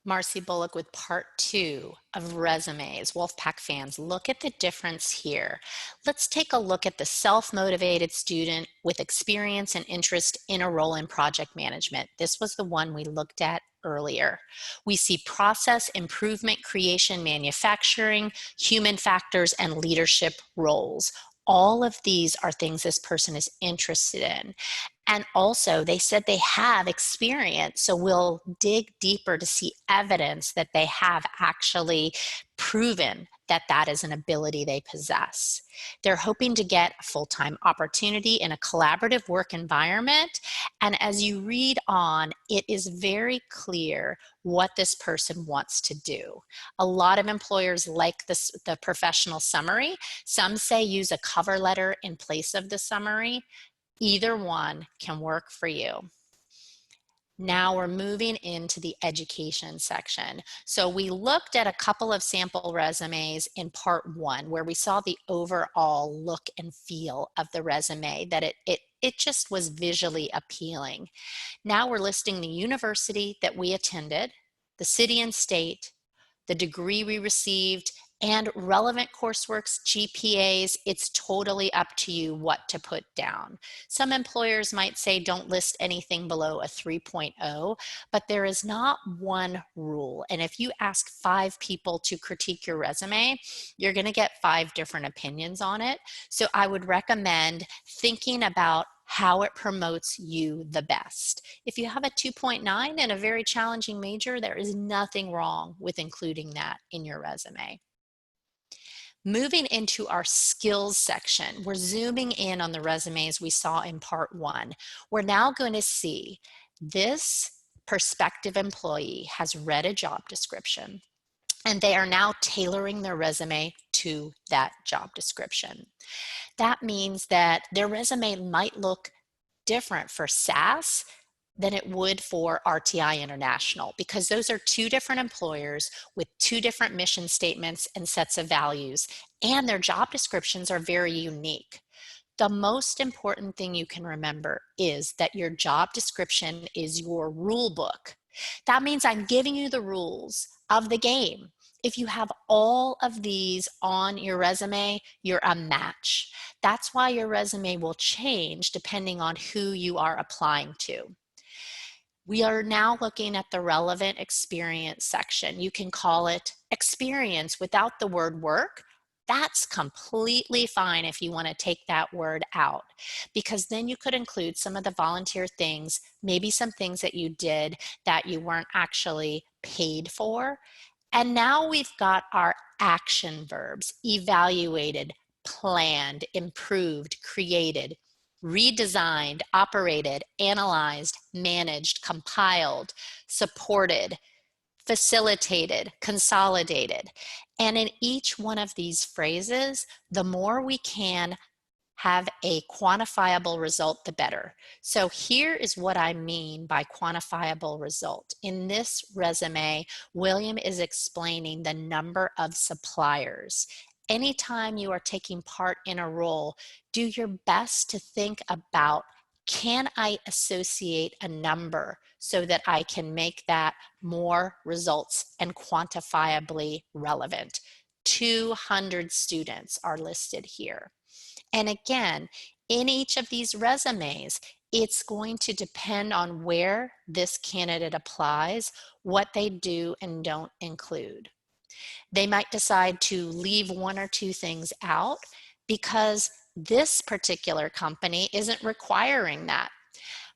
Marcy Bullock with part two of resumes. Wolfpack fans, look at the difference here. Let's take a look at the self-motivated student with experience and interest in a role in project management. This was the one we looked at earlier. We see process improvement, creation, manufacturing, human factors, and leadership roles. All of these are things this person is interested in. And also, they said they have experience. So we'll dig deeper to see evidence that they have actually proven that that is an ability they possess. They're hoping to get a full-time opportunity in a collaborative work environment. And as you read on, it is very clear what this person wants to do. A lot of employers like this, the professional summary. Some say use a cover letter in place of the summary. Either one can work for you. Now we're moving into the education section. So we looked at a couple of sample resumes in part one, where we saw the overall look and feel of the resume, that it just was visually appealing. Now we're listing the university that we attended, the city and state, the degree we received, and relevant coursework's GPAs. It's totally up to you what to put down. Some employers might say don't list anything below a 3.0, but there is not one rule. And if you ask 5 people to critique your resume, you're going to get 5 different opinions on it. So I would recommend thinking about how it promotes you the best. If you have a 2.9 in a very challenging major, there is nothing wrong with including that in your resume. Moving into our skills section, we're zooming in on the resumes we saw in part one. We're now going to see this prospective employee has read a job description, and they are now tailoring their resume to that job description. That means that their resume might look different for SAS than it would for RTI International, because those are 2 different employers with 2 different mission statements and sets of values, and their job descriptions are very unique. The most important thing you can remember is that your job description is your rule book. That means I'm giving you the rules of the game. If you have all of these on your resume, you're a match. That's why your resume will change depending on who you are applying to. We are now looking at the relevant experience section. You can call it experience without the word work. That's completely fine if you want to take that word out, because then you could include some of the volunteer things, maybe some things that you did that you weren't actually paid for. And now we've got our action verbs: evaluated, planned, improved, created, redesigned, operated, analyzed, managed, compiled, supported, facilitated, consolidated. And in each one of these phrases, the more we can have a quantifiable result, the better. So here is what I mean by quantifiable result. In this resume, William is explaining the number of suppliers. Anytime you are taking part in a role, do your best to think about, can I associate a number so that I can make that more results and quantifiably relevant? 200 students are listed here. And again, in each of these resumes, it's going to depend on where this candidate applies, what they do and don't include. They might decide to leave 1 or 2 things out because this particular company isn't requiring that.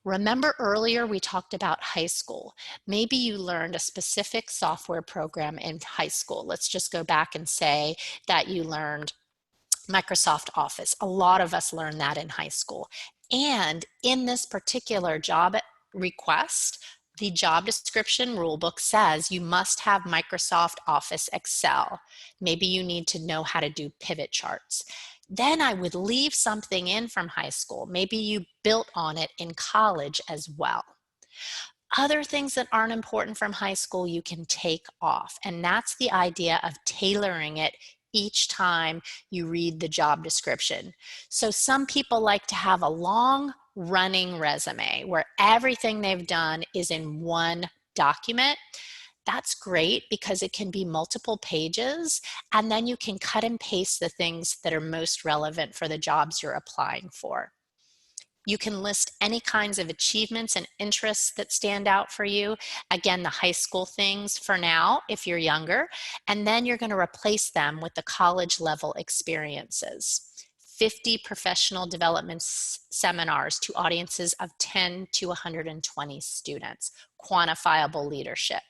Remember earlier we talked about high school. Maybe you learned a specific software program in high school. Let's just go back and say that you learned Microsoft Office. A lot of us learned that in high school. And in this particular job request, the job description rulebook says you must have Microsoft Office Excel. Maybe you need to know how to do pivot charts. Then I would leave something in from high school. Maybe you built on it in college as well. Other things that aren't important from high school you can take off, and that's the idea of tailoring it each time you read the job description. So some people like to have a long running resume where everything they've done is in one document. That's great because it can be multiple pages, and then you can cut and paste the things that are most relevant for the jobs you're applying for. You can list any kinds of achievements and interests that stand out for you. Again, the high school things for now, if you're younger, and then you're going to replace them with the college level experiences. 50 professional development seminars to audiences of 10 to 120 students, quantifiable leadership.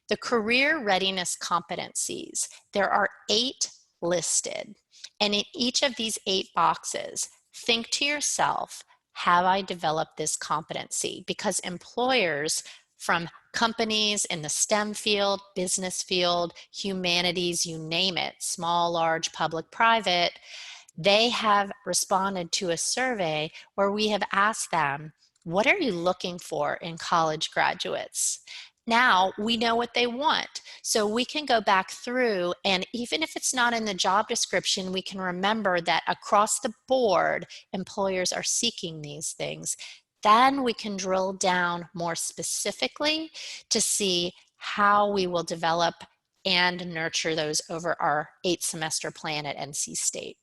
The career readiness competencies, there are 8 listed, and in each of these 8 boxes, think to yourself, have I developed this competency? Because employers from companies in the STEM field, business field, humanities, you name it, small, large, public, private, they have responded to a survey where we have asked them, what are you looking for in college graduates? Now we know what they want. So we can go back through, and even if it's not in the job description, we can remember that across the board, employers are seeking these things. Then we can drill down more specifically to see how we will develop and nurture those over our 8-semester plan at NC State.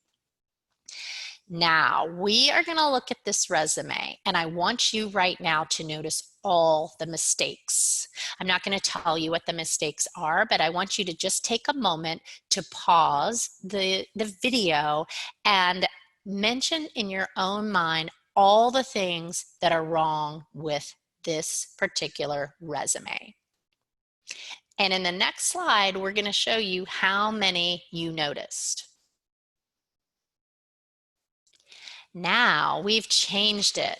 Now, we are going to look at this resume, and I want you right now to notice all the mistakes. I'm not going to tell you what the mistakes are, but I want you to just take a moment to pause the video and mention in your own mind all the things that are wrong with this particular resume. And in the next slide, we're going to show you how many you noticed. Now we've changed it.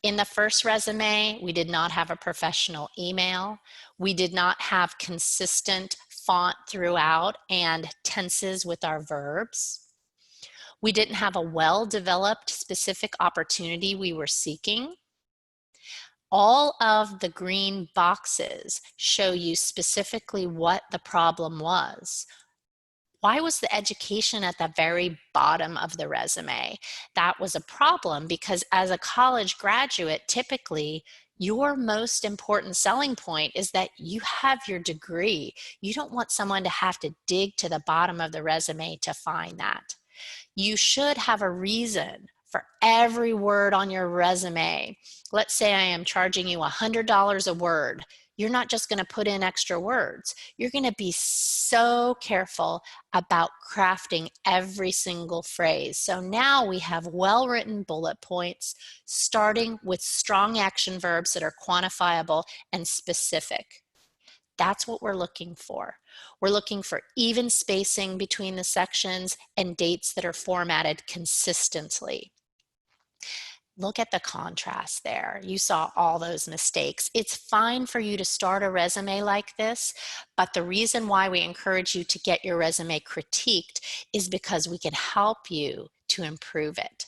In the first resume, we did not have a professional email. We did not have consistent font throughout and tenses with our verbs. We didn't have a well-developed specific opportunity we were seeking. All of the green boxes show you specifically what the problem was. Why was the education at the very bottom of the resume? That was a problem because as a college graduate, typically your most important selling point is that you have your degree. You don't want someone to have to dig to the bottom of the resume to find that. You should have a reason for every word on your resume. Let's say I am charging you $100 a word. You're not just going to put in extra words. You're going to be so careful about crafting every single phrase. So now we have well-written bullet points, starting with strong action verbs that are quantifiable and specific. That's what we're looking for. We're looking for even spacing between the sections and dates that are formatted consistently. Look at the contrast there. You saw all those mistakes. It's fine for you to start a resume like this, but the reason why we encourage you to get your resume critiqued is because we can help you to improve it.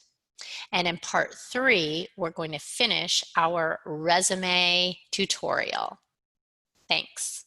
And in part 3, we're going to finish our resume tutorial. Thanks.